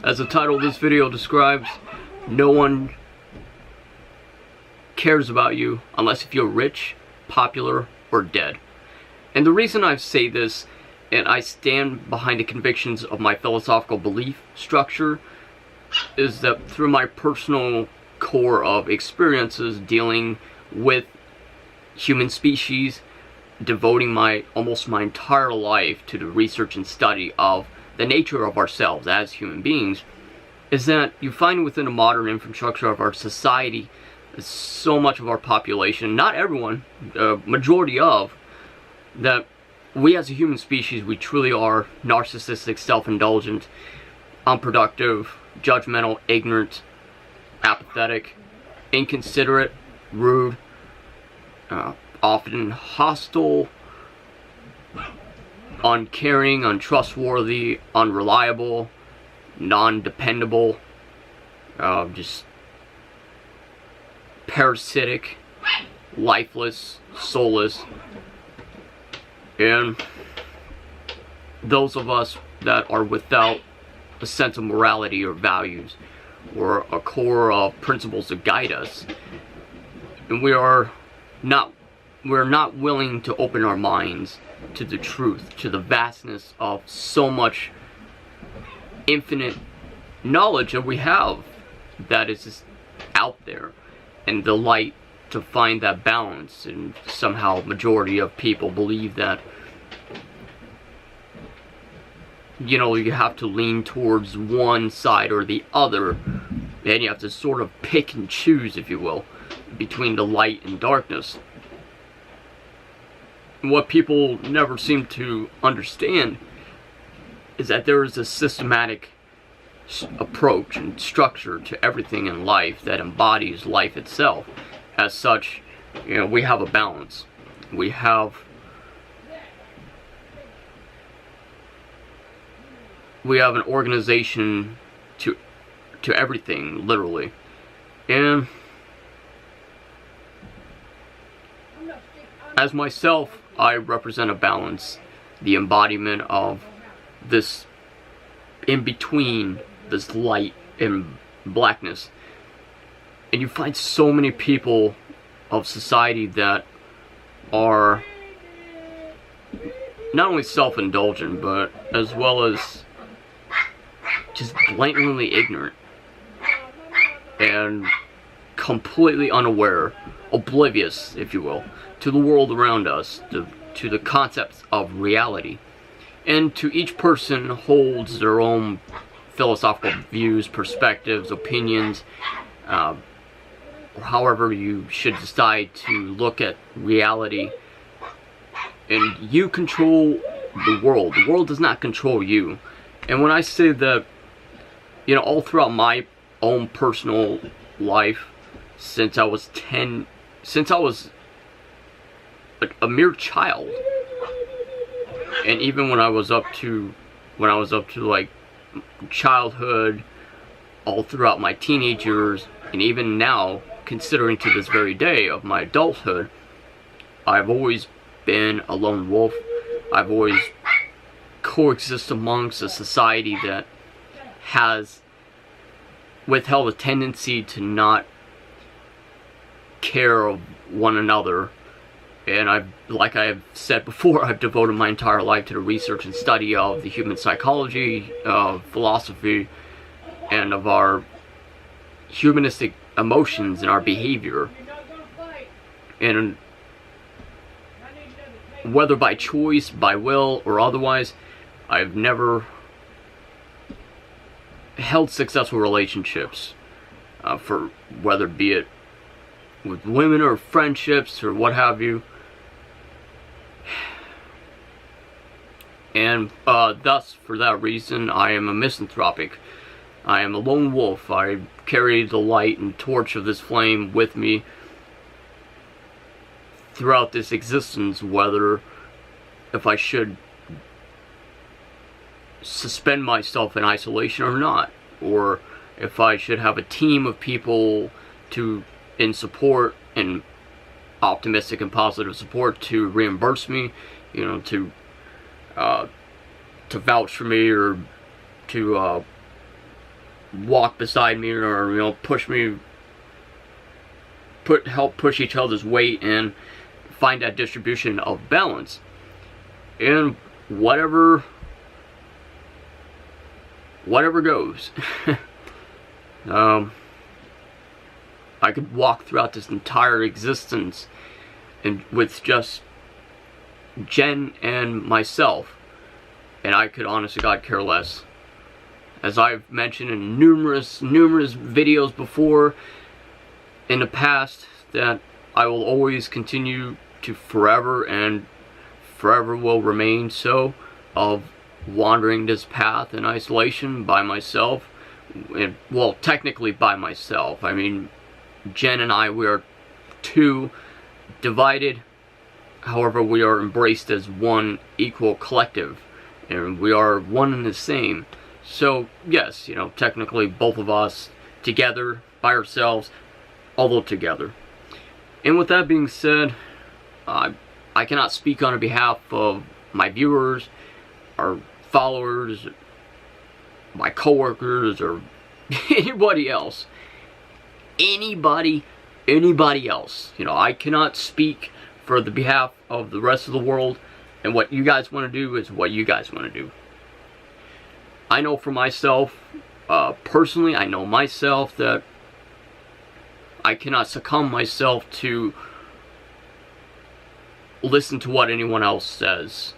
As the title of this video describes, no one cares about you unless if you're rich, popular, or dead. And the reason I say this, and I stand behind the convictions of my philosophical belief structure, is that through my personal core of experiences dealing with human species, devoting almost my entire life to the research and study of the nature of ourselves as human beings, is that you find within the modern infrastructure of our society, so much of our population, not everyone, majority of, that we as a human species, we truly are narcissistic, self-indulgent, unproductive, judgmental, ignorant, apathetic, inconsiderate, rude, often hostile, uncaring, untrustworthy, unreliable, non-dependable, just parasitic, lifeless, soulless. And those of us that are without a sense of morality or values or a core of principles that guide us, and we're not willing to open our minds to the truth, to the vastness of so much infinite knowledge that we have that is just out there, and the light to find that balance. And somehow majority of people believe that, you know, you have to lean towards one side or the other, and you have to sort of pick and choose, if you will, between the light and darkness. What people never seem to understand is that there is a systematic approach and structure to everything in life that embodies life itself. As such, you know, we have a balance. We have an organization to everything, literally. And as myself, I represent a balance, the embodiment of this in between, this light and blackness. And you find so many people of society that are not only self-indulgent, but as well as just blatantly ignorant and completely unaware, oblivious, if you will, to the world around us, to the concepts of reality. And to each person holds their own philosophical views, perspectives, opinions, or however you should decide to look at reality. And you control the world. The world does not control you. And when I say that, you know, all throughout my own personal life, since I was a mere child, and even when I was up to like childhood, all throughout my teenage years, and even now, considering to this very day of my adulthood, I've always been a lone wolf. I've always coexisted amongst a society that has withheld a tendency to not care of one another. And like I've said before, I've devoted my entire life to the research and study of the human psychology, of philosophy, and of our humanistic emotions and our behavior. And whether by choice, by will, or otherwise, I've never held successful relationships, for whether be it with women or friendships or what have you. And thus, for that reason, I am a misanthropic. I am a lone wolf. I carry the light and torch of this flame with me throughout this existence, whether if I should suspend myself in isolation or not, or if I should have a team of people in support, and optimistic and positive support, to reimburse me, you know, to vouch for me, or to walk beside me, or push me, help push each other's weight and find that distribution of balance. And whatever goes. I could walk throughout this entire existence and with just Jen and myself, and I could honest to God care less. As I've mentioned in numerous videos before in the past, that I will always continue to forever will remain so, of wandering this path in isolation by myself. And, well, technically by myself. I mean, Jen and I, we are two divided, however we are embraced as one equal collective, and we are one and the same. So yes, technically both of us together, by ourselves, although together. And with that being said, I cannot speak on behalf of my viewers, our followers, my coworkers, or anybody else. Anybody else. I cannot speak for the behalf of the rest of the world, and what you guys want to do is what you guys want to do. I know for myself, personally, I know myself that I cannot succumb myself to listen to what anyone else says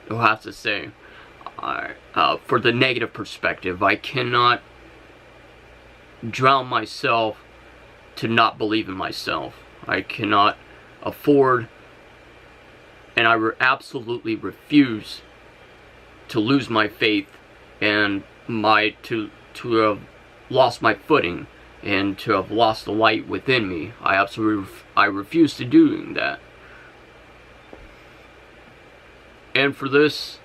or has to say. For the negative perspective, I cannot drown myself to not believe in myself. I cannot afford, and I absolutely refuse to lose my faith and to have lost my footing and to have lost the light within me. I refuse to do that. And for this,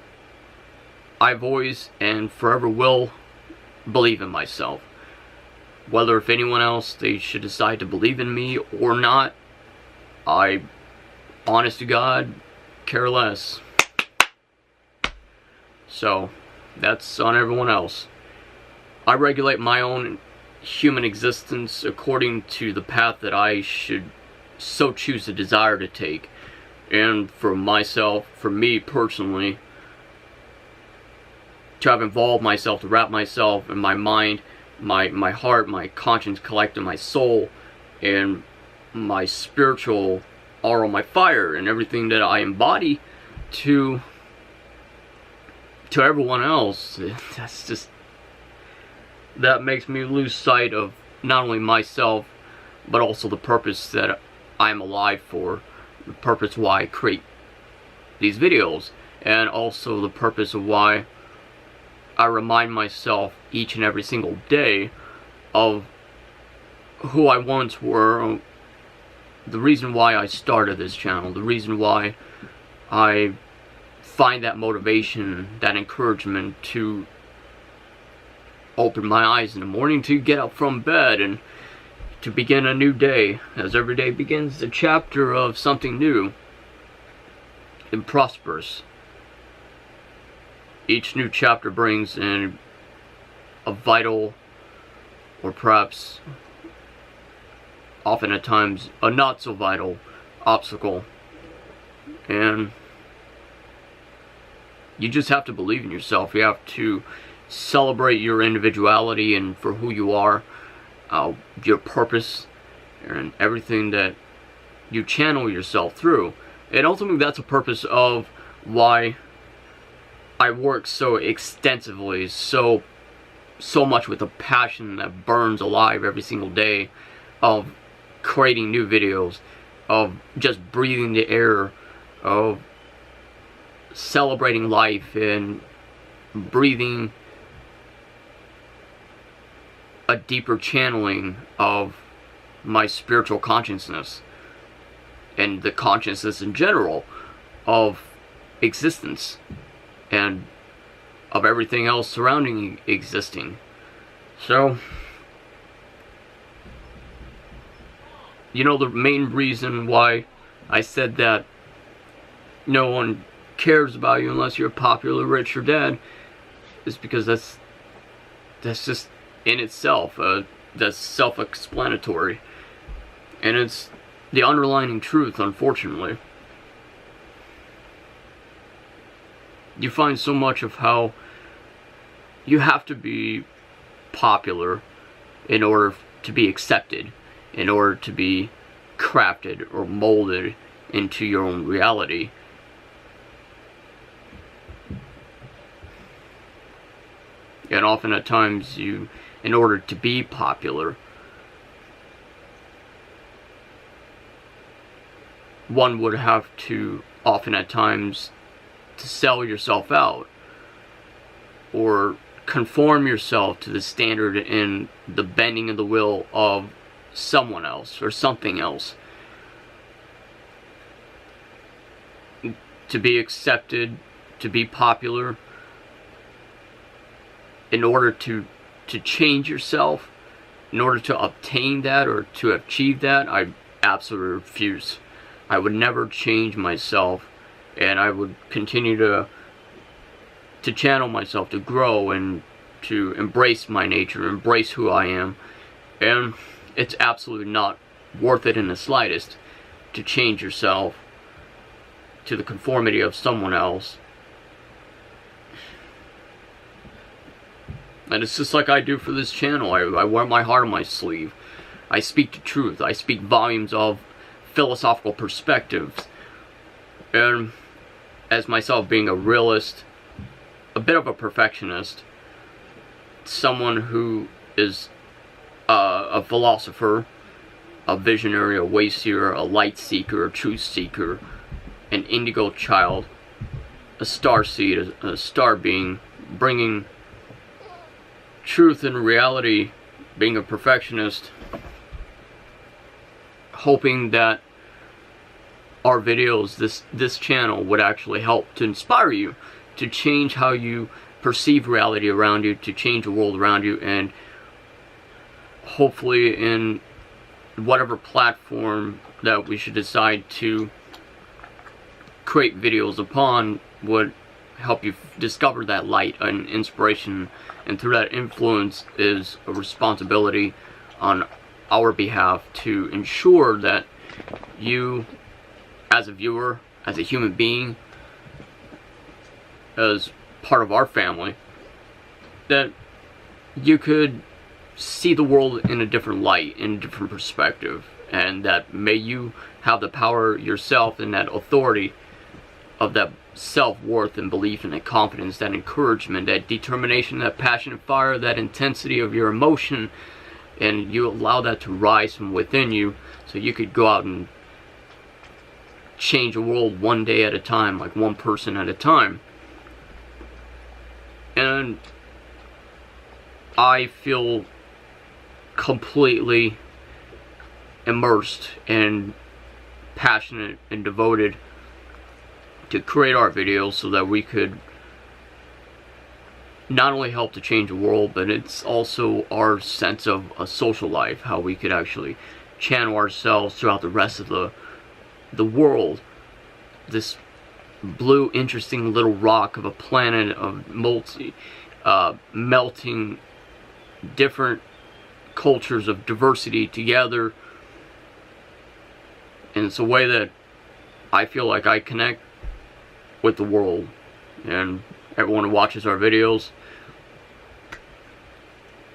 I've always and forever will believe in myself. Whether if anyone else, they should decide to believe in me or not, I, honest to God, care less. So, that's on everyone else. I regulate my own human existence according to the path that I should so choose to desire to take. And for myself, for me personally, to have involved myself, to wrap myself in my mind, my heart, my conscience, collective, my soul, and my spiritual aura, my fire, and everything that I embody to everyone else. That makes me lose sight of not only myself, but also the purpose that I'm alive for, the purpose why I create these videos, and also the purpose of why I remind myself each and every single day of who I once were, the reason why I started this channel, the reason why I find that motivation, that encouragement to open my eyes in the morning, to get up from bed and to begin a new day, as every day begins a chapter of something new and prosperous. Each new chapter brings in a vital, or perhaps often at times a not so vital obstacle, and you just have to believe in yourself. You have to celebrate your individuality and for who you are, your purpose, and everything that you channel yourself through. And ultimately that's the purpose of why I work so extensively, so much with a passion that burns alive every single day, of creating new videos, of just breathing the air, of celebrating life and breathing a deeper channeling of my spiritual consciousness and the consciousness in general of existence and of everything else surrounding existing. So, the main reason why I said that no one cares about you unless you're popular, rich, or dead is because that's just in itself. That's self-explanatory. And it's the underlying truth, unfortunately. You find so much of how you have to be popular in order to be accepted, in order to be crafted or molded into your own reality. And often at times in order to be popular, one would have to, often at times, to sell yourself out or conform yourself to the standard and the bending of the will of someone else or something else to be accepted, to be popular. In order to change yourself, in order to obtain that or to achieve that, I absolutely refuse. I would never change myself, and I would continue to channel myself, to grow and to embrace my nature, embrace who I am. And it's absolutely not worth it in the slightest to change yourself to the conformity of someone else. And it's just like I do for this channel. I wear my heart on my sleeve. I speak the truth. I speak volumes of philosophical perspectives. And as myself being a realist, a bit of a perfectionist, someone who is a philosopher, a visionary, a way seer, a light seeker, a truth seeker, an indigo child, a star seed, a star being, bringing truth and reality, being a perfectionist, hoping that our videos, this channel, would actually help to inspire you to change how you perceive reality around you, to change the world around you, and hopefully in whatever platform that we should decide to create videos upon would help you discover that light and inspiration, and through that influence is a responsibility on our behalf to ensure that you, as a viewer, as a human being, as part of our family, that you could see the world in a different light, in a different perspective, and that may you have the power yourself and that authority of that self-worth and belief and that confidence, that encouragement, that determination, that passion and fire, that intensity of your emotion, and you allow that to rise from within you so you could go out and change the world one day at a time, like one person at a time. And I feel completely immersed and passionate and devoted to create our videos so that we could not only help to change the world, but it's also our sense of a social life, how we could actually channel ourselves throughout the rest of the world. This blue, interesting little rock of a planet of melting different cultures of diversity together. And it's a way that I feel like I connect with the world, and everyone who watches our videos,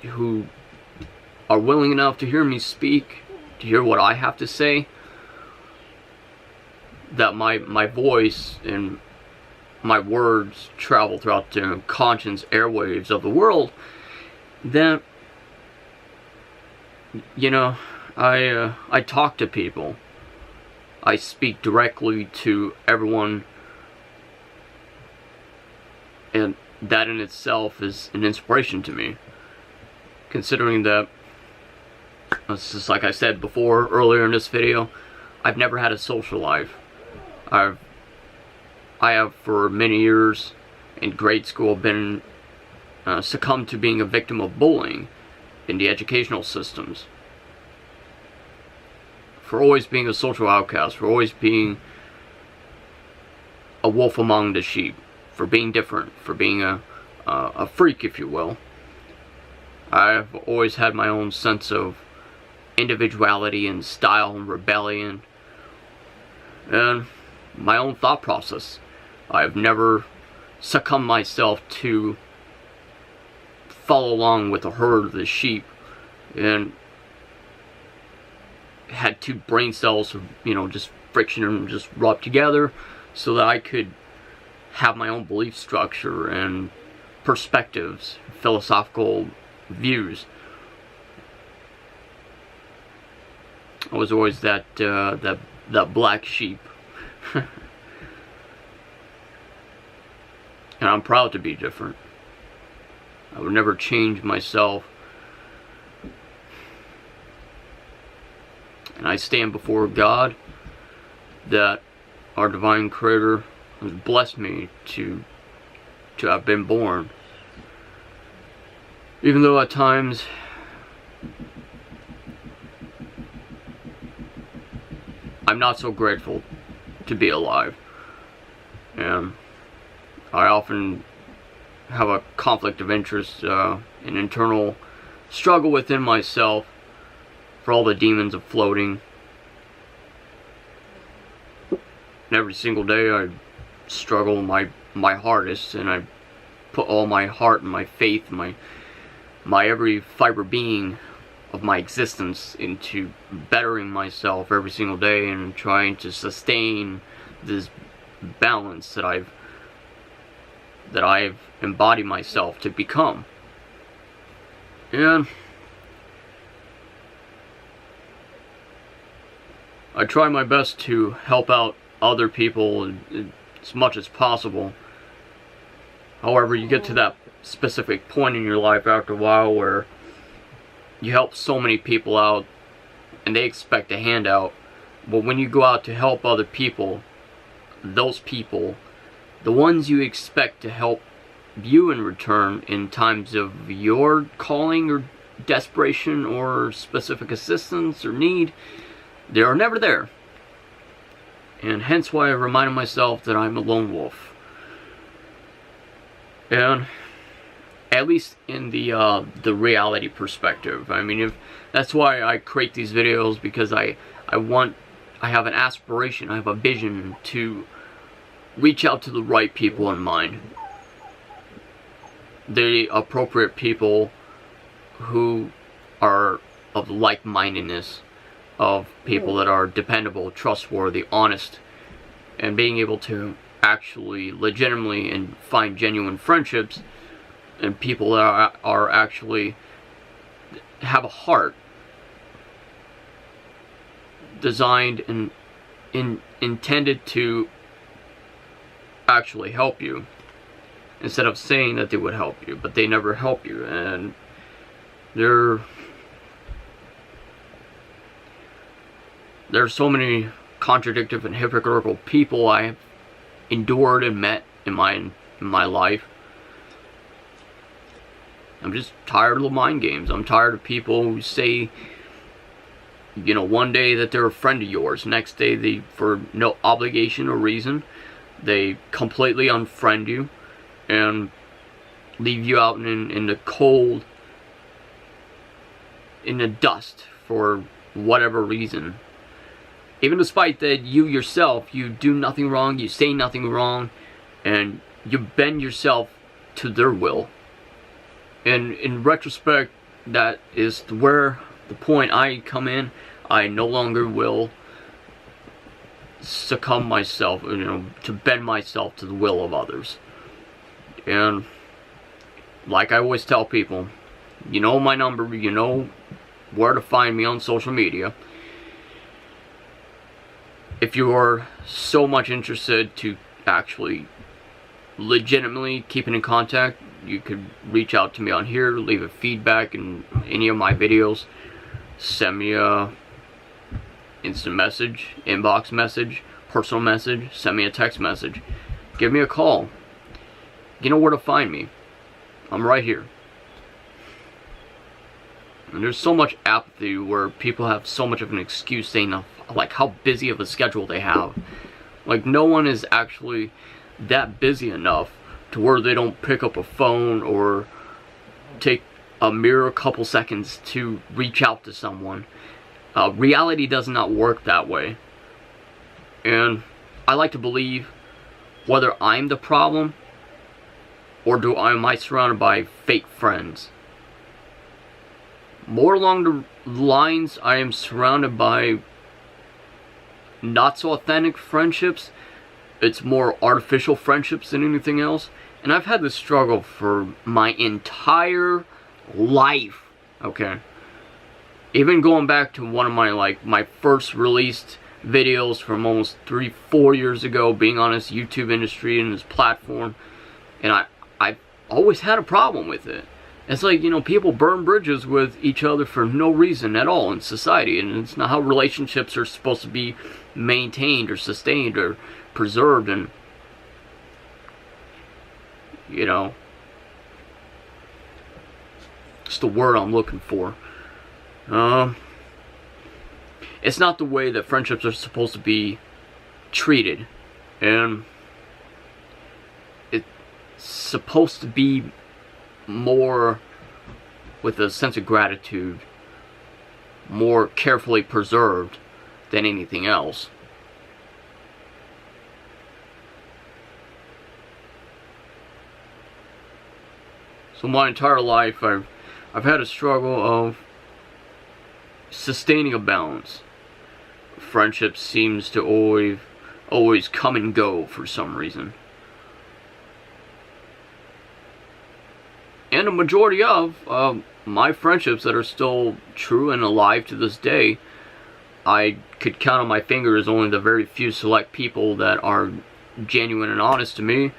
who are willing enough to hear me speak, to hear what I have to say, that my voice and my words travel throughout the conscious airwaves of the world, that, you know, I talk to people. I speak directly to everyone, and that in itself is an inspiration to me, considering that, just like I said before, earlier in this video, I've never had a social life. I have for many years in grade school been succumbed to being a victim of bullying in the educational systems, for always being a social outcast, for always being a wolf among the sheep, for being different, for being a freak, if you will. I've always had my own sense of individuality and style and rebellion and my own thought process. I've never succumbed myself to follow along with a herd of the sheep and had two brain cells, just friction and just rub together so that I could have my own belief structure and perspectives, philosophical views. I was always that black sheep. And I'm proud to be different. I would never change myself. And I stand before God, that our divine creator has blessed me to have been born. Even though at times I'm not so grateful to be alive. And I often have a conflict of interest, an internal struggle within myself for all the demons of floating. And every single day I struggle my hardest, and I put all my heart and my faith, my every fiber being of my existence into bettering myself every single day and trying to sustain this balance that I've embodied myself to become. And I try my best to help out other people as much as possible. However, you get to that specific point in your life after a while where you help so many people out and they expect a handout. But when you go out to help other people, those people, the ones you expect to help you in return in times of your calling or desperation or specific assistance or need, they are never there. And hence why I reminded myself that I'm a lone wolf. And at least in the reality perspective. I mean, if that's why I create these videos, because I have an aspiration, I have a vision to reach out to the right people in mind. The appropriate people who are of like-mindedness, of people that are dependable, trustworthy, honest, and being able to actually legitimately and find genuine friendships and people that are actually have a heart designed and intended to actually help you, instead of saying that they would help you, but they never help you. And there's so many contradictory and hypocritical people I have endured and met in my life. I'm just tired of the mind games. I'm tired of people who say, one day that they're a friend of yours, next day they, for no obligation or reason, they completely unfriend you and leave you out in the cold, in the dust for whatever reason. Even despite that you yourself, you do nothing wrong, you say nothing wrong, and you bend yourself to their will. And in retrospect, that is where the point I come in. I no longer will succumb myself, to bend myself to the will of others. And like I always tell people, you know my number, you know where to find me on social media. If you are so much interested to actually legitimately keeping in contact, you could reach out to me on here, leave a feedback in any of my videos, send me a instant message, inbox message, personal message, send me a text message, give me a call. You know where to find me. I'm right here. And there's so much apathy where people have so much of an excuse saying like how busy of a schedule they have. Like no one is actually that busy enough to where they don't pick up a phone or take a mere couple seconds to reach out to someone. Reality does not work that way. And I like to believe, whether I'm the problem or am I surrounded by fake friends, more along the lines I am surrounded by not so authentic friendships. It's more artificial friendships than anything else. And I've had this struggle for my entire life, okay? Even going back to one of my first released videos from almost 3-4 years ago, being on this YouTube industry and this platform, and I've always had a problem with it. It's like, you know, people burn bridges with each other for no reason at all in society, and it's not how relationships are supposed to be maintained or sustained or preserved. And, you know, it's the word I'm looking for. It's not the way that friendships are supposed to be treated, and it's supposed to be more with a sense of gratitude, more carefully preserved than anything else. So my entire life I've had a struggle of sustaining a balance. Friendship seems to always come and go for some reason. And a majority of my friendships that are still true and alive to this day, I could count on my fingers only the very few select people that are genuine and honest to me.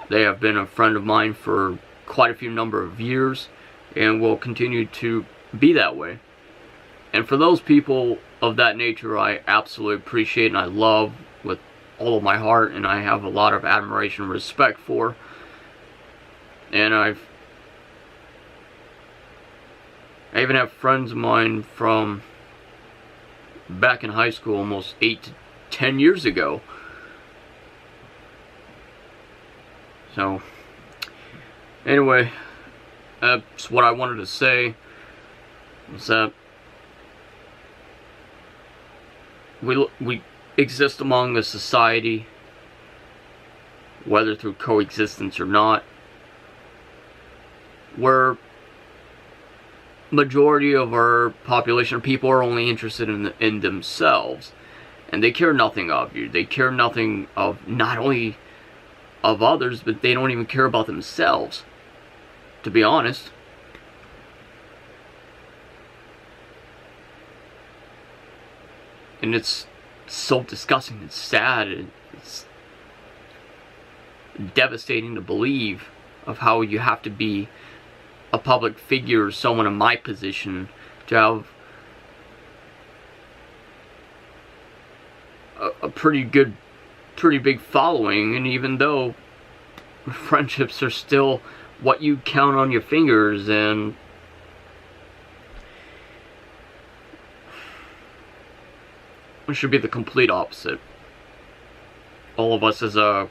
They have been a friend of mine for quite a few number of years and will continue to be that way. And for those people of that nature, I absolutely appreciate and I love with all of my heart, and I have a lot of admiration and respect for. And I even have friends of mine from back in high school almost 8 to 10 years ago. So, anyway, that's what I wanted to say, was that we exist among the society, whether through coexistence or not, where majority of our population of people are only interested in themselves, and they care nothing of you. They care nothing of not only of others, but they don't even care about themselves, to be honest. And it's so disgusting, it's sad, it's devastating to believe of how you have to be a public figure, someone in my position, to have a pretty big following. And even though friendships are still what you count on your fingers, and it should be the complete opposite. All of us as a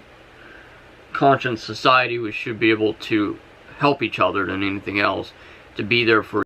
conscious society, we should be able to help each other than anything else, to be there for